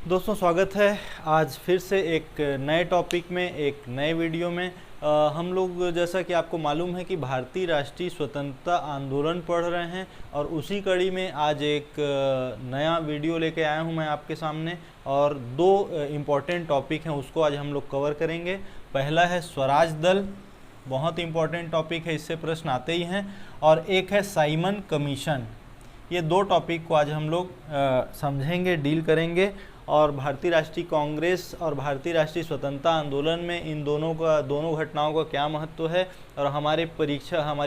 दोस्तों स्वागत है आज फिर से एक नए टॉपिक में, एक नए वीडियो में। हम लोग जैसा कि आपको मालूम है कि भारतीय राष्ट्रीय स्वतंत्रता आंदोलन पढ़ रहे हैं और उसी कड़ी में आज एक नया वीडियो लेके आया हूं मैं आपके सामने। और दो इम्पॉर्टेंट टॉपिक हैं, उसको आज हम लोग कवर करेंगे। पहला है स्वराज दल, बहुत इम्पॉर्टेंट टॉपिक है, इससे प्रश्न आते ही हैं। और एक है साइमन कमीशन। ये दो टॉपिक को आज हम लोग समझेंगे, डील करेंगे। और भारतीय राष्ट्रीय कांग्रेस और भारतीय राष्ट्रीय स्वतंत्रता आंदोलन में इन दोनों घटनाओं का क्या महत्व है और हमारी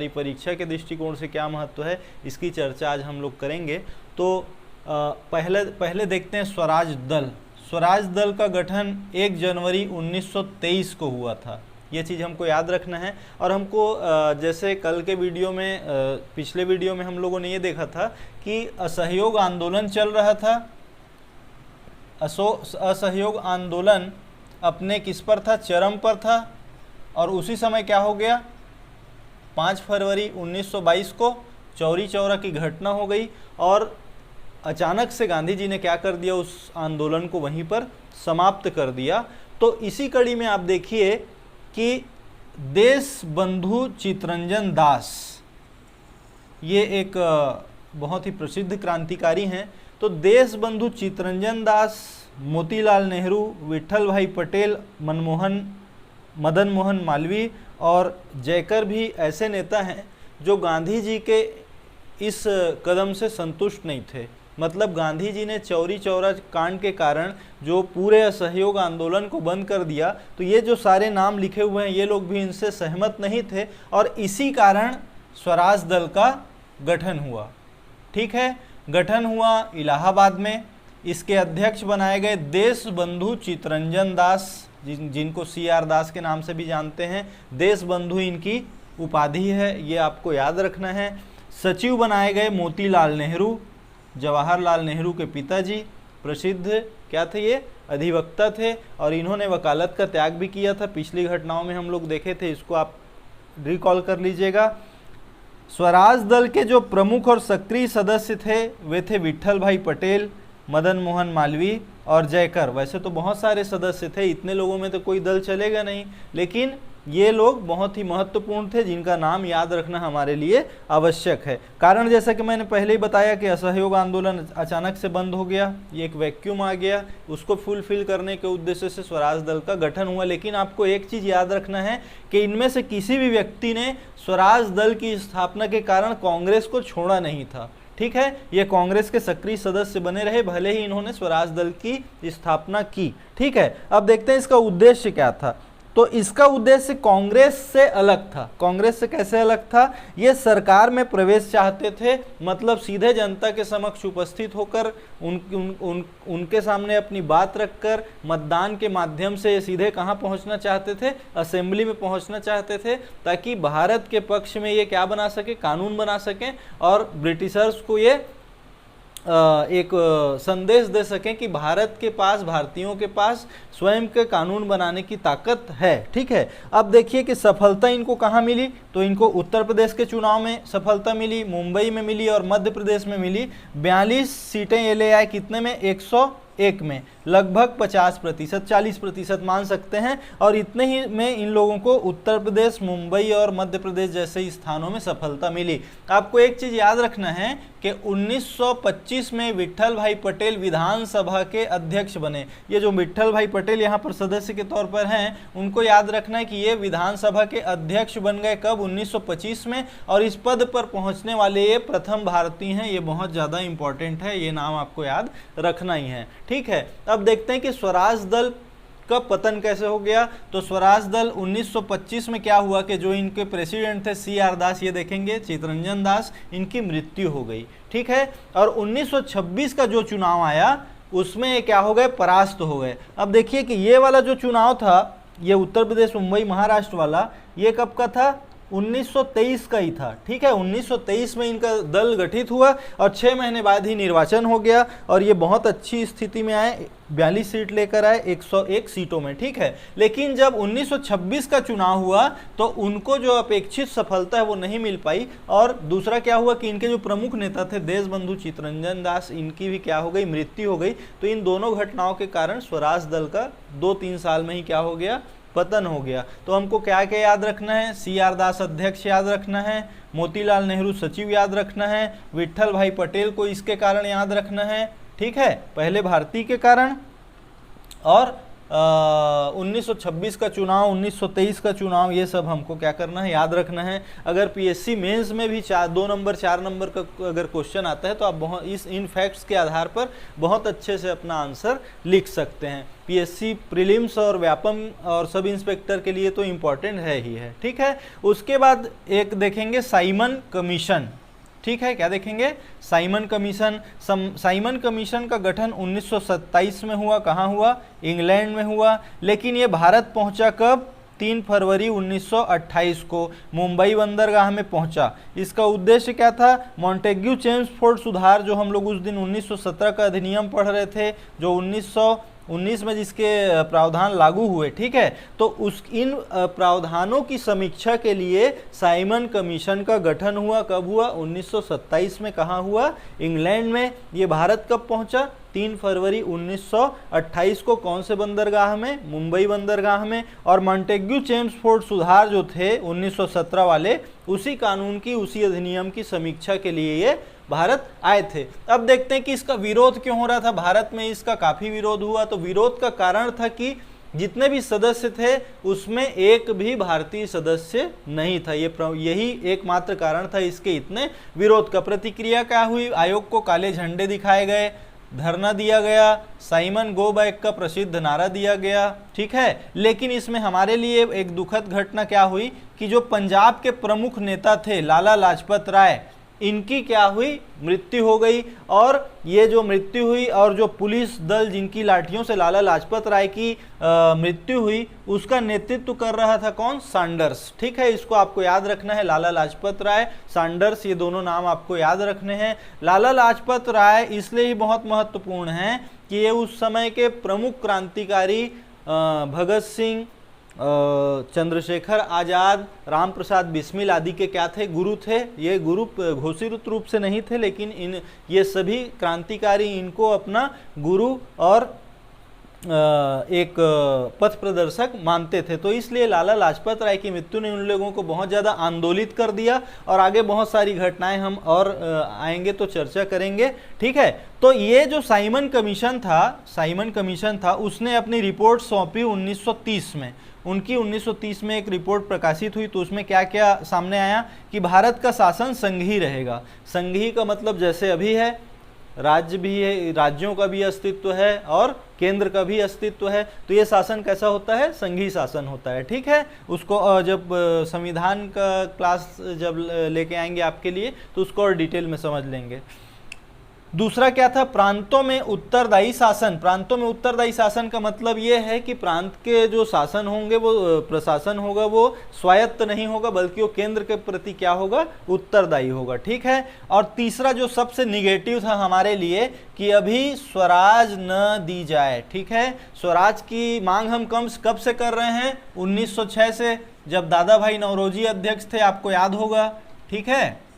परीक्षा के दृष्टिकोण से क्या महत्व है, इसकी चर्चा आज हम लोग करेंगे। तो पहले देखते हैं स्वराज दल। स्वराज दल का गठन 1 जनवरी 1923 को हुआ था, ये चीज़ हमको याद रखना है। और हमको जैसे कल के वीडियो में, पिछले वीडियो में हम लोगों ने ये देखा था कि असहयोग आंदोलन चल रहा था। असहयोग आंदोलन अपने किस पर था, चरम पर था। और उसी समय क्या हो गया, 5 फरवरी 1922 को चौरी चौरा की घटना हो गई और अचानक से गांधी जी ने क्या कर दिया, उस आंदोलन को वहीं पर समाप्त कर दिया। तो इसी कड़ी में आप देखिए कि देश बंधु चित्तरंजन दास, ये एक बहुत ही प्रसिद्ध क्रांतिकारी हैं। तो देश बंधु चित्तरंजन दास, मोतीलाल नेहरू, विट्ठल भाई पटेल, मदन मोहन मालवीय और जयकर भी ऐसे नेता हैं जो गांधी जी के इस कदम से संतुष्ट नहीं थे। मतलब गांधी जी ने चौरी चौरा कांड के कारण जो पूरे असहयोग आंदोलन को बंद कर दिया, तो ये जो सारे नाम लिखे हुए हैं ये लोग भी इनसे सहमत नहीं थे और इसी कारण स्वराज दल का गठन हुआ। ठीक है, गठन हुआ इलाहाबाद में। इसके अध्यक्ष बनाए गए देश बंधु चित्तरंजन दास, जिनको CR दास के नाम से भी जानते हैं। देश बंधु इनकी उपाधि है, ये आपको याद रखना है। सचिव बनाए गए मोतीलाल नेहरू, जवाहरलाल नेहरू के पिताजी, प्रसिद्ध क्या थे, ये अधिवक्ता थे और इन्होंने वकालत का त्याग भी किया था। पिछली घटनाओं में हम लोग देखे थे, इसको आप रिकॉल कर लीजिएगा। स्वराज दल के जो प्रमुख और सक्रिय सदस्य थे वे थे विट्ठल भाई पटेल, मदन मोहन मालवीय और जयकर। वैसे तो बहुत सारे सदस्य थे, इतने लोगों में तो कोई दल चलेगा नहीं, लेकिन ये लोग बहुत ही महत्वपूर्ण थे जिनका नाम याद रखना हमारे लिए आवश्यक है। कारण जैसा कि मैंने पहले ही बताया कि असहयोग आंदोलन अचानक से बंद हो गया, ये एक वैक्यूम आ गया, उसको फुलफिल करने के उद्देश्य से स्वराज दल का गठन हुआ। लेकिन आपको एक चीज़ याद रखना है कि इनमें से किसी भी व्यक्ति ने स्वराज दल की स्थापना के कारण कांग्रेस को छोड़ा नहीं था। ठीक है, ये कांग्रेस के सक्रिय सदस्य बने रहे, भले ही इन्होंने स्वराज दल की स्थापना की। ठीक है, अब देखते हैं इसका उद्देश्य क्या था। तो इसका उद्देश्य कांग्रेस से अलग था। कांग्रेस से कैसे अलग था, ये सरकार में प्रवेश चाहते थे, मतलब सीधे जनता के समक्ष उपस्थित होकर उनके सामने अपनी बात रखकर मतदान के माध्यम से सीधे कहाँ पहुँचना चाहते थे, असेंबली में पहुँचना चाहते थे, ताकि भारत के पक्ष में ये क्या बना सके, कानून बना सकें और ब्रिटिशर्स को ये एक संदेश दे सकें कि भारत के पास, भारतीयों के पास स्वयं के कानून बनाने की ताकत है। ठीक है, अब देखिए कि सफलता इनको कहाँ मिली। तो इनको उत्तर प्रदेश के चुनाव में सफलता मिली, मुंबई में मिली और मध्य प्रदेश में मिली। 42 सीटें ये ले आए, कितने में, 101 में, लगभग 50%, 40% मान सकते हैं। और इतने ही में इन लोगों को उत्तर प्रदेश, मुंबई और मध्य प्रदेश जैसे स्थानों में सफलता मिली। आपको एक चीज़ याद रखना है कि 1925 में विट्ठल भाई पटेल विधानसभा के अध्यक्ष बने। ये जो विट्ठल भाई पटेल यहाँ पर सदस्य के तौर पर हैं, उनको याद रखना है कि ये विधानसभा के अध्यक्ष बन गए कब, 1925 में। और इस पद पर पहुँचने वाले ये प्रथम भारतीय हैं। ये बहुत ज़्यादा इंपॉर्टेंट है, ये नाम आपको याद रखना ही है। ठीक है, अब देखते हैं कि स्वराज दल का पतन कैसे हो गया। तो स्वराज दल 1925 में क्या हुआ कि जो इनके प्रेसिडेंट थे CR दास, ये देखेंगे चित्तरंजन दास, इनकी मृत्यु हो गई। ठीक है, और 1926 का जो चुनाव आया उसमें क्या हो गए, परास्त हो गए। अब देखिए कि ये वाला जो चुनाव था, ये उत्तर प्रदेश, मुंबई, महाराष्ट्र वाला, ये कब का था, 1923 का ही था। ठीक है, 1923 में इनका दल गठित हुआ और 6 महीने बाद ही निर्वाचन हो गया और ये बहुत अच्छी स्थिति में आए, 42 सीट लेकर आए 101 सीटों में। ठीक है, लेकिन जब 1926 का चुनाव हुआ तो उनको जो अपेक्षित सफलता है वो नहीं मिल पाई। और दूसरा क्या हुआ कि इनके जो प्रमुख नेता थे देशबंधु चित्तरंजन दास, इनकी भी क्या हो गई, मृत्यु हो गई। तो इन दोनों घटनाओं के कारण स्वराज दल का 2-3 साल में ही क्या हो गया, पतन हो गया। तो हमको क्या क्या याद रखना है, CR दास अध्यक्ष याद रखना है, मोतीलाल नेहरू सचिव याद रखना है, विट्ठल भाई पटेल को इसके कारण याद रखना है। ठीक है, पहले भारतीय के कारण, और 1926 का चुनाव, 1923 का चुनाव, ये सब हमको क्या करना है, याद रखना है। अगर PSC मेंस में भी 2 नंबर 4 नंबर का अगर क्वेश्चन आता है तो आप बहुत इन फैक्ट्स के आधार पर बहुत अच्छे से अपना आंसर लिख सकते हैं। PSC प्रीलिम्स और व्यापम और सब इंस्पेक्टर के लिए तो इम्पॉर्टेंट है ही है। ठीक है, उसके बाद एक देखेंगे साइमन कमीशन। ठीक है, क्या देखेंगे, साइमन कमीशन। साइमन कमीशन का गठन 1927 में हुआ। कहाँ हुआ, इंग्लैंड में हुआ। लेकिन ये भारत पहुंचा कब, 3 फरवरी 1928 को मुंबई बंदरगाह में पहुंचा। इसका उद्देश्य क्या था, मॉन्टेग्यू चेम्सफोर्ड सुधार, जो हम लोग उस दिन 1917 का अधिनियम पढ़ रहे थे, जो 1919 में जिसके प्रावधान लागू हुए। ठीक है, तो इन प्रावधानों की समीक्षा के लिए साइमन कमीशन का गठन हुआ। कब हुआ, 1927 में। कहाँ हुआ, इंग्लैंड में। ये भारत कब पहुंचा, 3 फरवरी 1928 को। कौन से बंदरगाह में, मुंबई बंदरगाह में। और मॉन्टेग्यू चेम्सफोर्ड सुधार जो थे 1917 वाले, उसी कानून की, उसी अधिनियम की समीक्षा के लिए ये भारत आए थे। अब देखते हैं कि इसका विरोध क्यों हो रहा था। भारत में इसका काफी विरोध हुआ। तो विरोध का कारण था कि जितने भी सदस्य थे उसमें एक भी भारतीय सदस्य नहीं था। यही एकमात्र कारण था इसके इतने विरोध का। प्रतिक्रिया क्या हुई, आयोग को काले झंडे दिखाए गए, धरना दिया गया, साइमन गो बैक का प्रसिद्ध नारा दिया गया। ठीक है, लेकिन इसमें हमारे लिए एक दुखद घटना क्या हुई कि जो पंजाब के प्रमुख नेता थे लाला लाजपत राय, इनकी क्या हुई, मृत्यु हो गई। और ये जो मृत्यु हुई और जो पुलिस दल जिनकी लाठियों से लाला लाजपत राय की मृत्यु हुई, उसका नेतृत्व कर रहा था कौन, सैंडर्स। ठीक है, इसको आपको याद रखना है, लाला लाजपत राय, सैंडर्स, ये दोनों नाम आपको याद रखने हैं। लाला लाजपत राय इसलिए ही बहुत महत्वपूर्ण हैं कि ये उस समय के प्रमुख क्रांतिकारी भगत सिंह, चंद्रशेखर आज़ाद, राम प्रसाद बिस्मिल आदि के क्या थे, गुरु थे। ये गुरु घोषित रूप से नहीं थे, लेकिन ये सभी क्रांतिकारी इनको अपना गुरु और एक पथ प्रदर्शक मानते थे। तो इसलिए लाला लाजपत राय की मृत्यु ने उन लोगों को बहुत ज़्यादा आंदोलित कर दिया। और आगे बहुत सारी घटनाएं हम और आएंगे तो चर्चा करेंगे। ठीक है, तो ये जो साइमन कमीशन था, उसने अपनी रिपोर्ट सौंपी 1930 में। उनकी 1930 में एक रिपोर्ट प्रकाशित हुई। तो उसमें क्या क्या सामने आया कि भारत का शासन संघीय रहेगा। संघीय का मतलब जैसे अभी है, राज्य भी है, राज्यों का भी अस्तित्व है और केंद्र का भी अस्तित्व है। तो ये शासन कैसा होता है, संघीय शासन होता है। ठीक है, उसको जब संविधान का क्लास जब लेके आएंगे आपके लिए तो उसको और डिटेल में समझ लेंगे। दूसरा क्या था, प्रांतों में उत्तरदायी शासन। प्रांतों में उत्तरदायी शासन का मतलब ये है कि प्रांत के जो शासन होंगे, वो प्रशासन होगा, वो स्वायत्त नहीं होगा, बल्कि वो केंद्र के प्रति क्या होगा, उत्तरदायी होगा। ठीक है, और तीसरा जो सबसे निगेटिव था हमारे लिए कि अभी स्वराज न दी जाए। ठीक है, स्वराज की मांग हम कब से कर रहे हैं, 1906 से, जब दादा भाई नौरोजी अध्यक्ष थे, आपको याद होगा। ठीक है,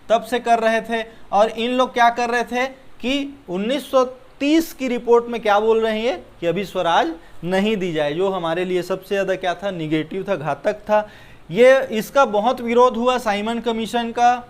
तब से कर रहे थे। और इन लोग क्या कर रहे थे कि 1930 की रिपोर्ट में क्या बोल रहे हैं कि अभी स्वराज नहीं दी जाए, जो हमारे लिए सबसे ज़्यादा क्या था, निगेटिव था, घातक था। ये इसका बहुत विरोध हुआ साइमन कमीशन का,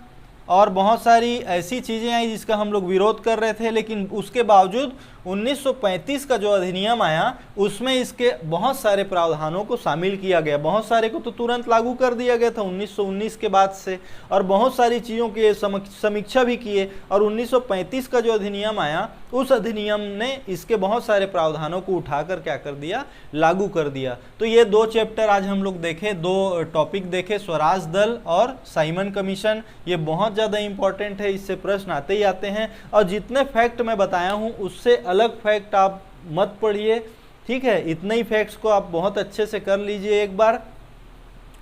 और बहुत सारी ऐसी चीज़ें आई जिसका हम लोग विरोध कर रहे थे। लेकिन उसके बावजूद 1935 का जो अधिनियम आया उसमें इसके बहुत सारे प्रावधानों को शामिल किया गया। बहुत सारे को तो तुरंत लागू कर दिया गया था 1919 के बाद से, और बहुत सारी चीज़ों की समीक्षा भी किए। और 1935 का जो अधिनियम आया, उस अधिनियम ने इसके बहुत सारे प्रावधानों को उठाकर क्या कर दिया, लागू कर दिया। तो ये 2 चैप्टर आज हम लोग देखे, 2 टॉपिक देखे, स्वराज दल और साइमन कमीशन। ये बहुत ज़्यादा इंपॉर्टेंट है, इससे प्रश्न आते ही आते हैं। और जितने फैक्ट मैं बताया हूँ उससे अलग फैक्ट आप मत पढ़िए। ठीक है, इतने ही फैक्ट्स को आप बहुत अच्छे से कर लीजिए एक बार।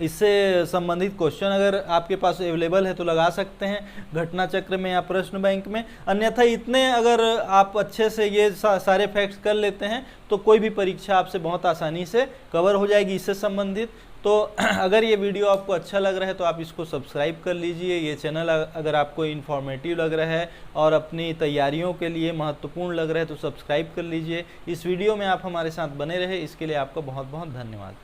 इससे संबंधित क्वेश्चन अगर आपके पास अवेलेबल है तो लगा सकते हैं घटना चक्र में या प्रश्न बैंक में। अन्यथा इतने अगर आप अच्छे से ये सारे फैक्ट्स कर लेते हैं तो कोई भी परीक्षा आपसे बहुत आसानी से कवर हो जाएगी इससे संबंधित। तो अगर ये वीडियो आपको अच्छा लग रहा है तो आप इसको सब्सक्राइब कर लीजिए। ये चैनल अगर आपको इन्फॉर्मेटिव लग रहा है और अपनी तैयारियों के लिए महत्वपूर्ण लग रहा है तो सब्सक्राइब कर लीजिए। इस वीडियो में आप हमारे साथ बने रहे, इसके लिए आपका बहुत बहुत धन्यवाद।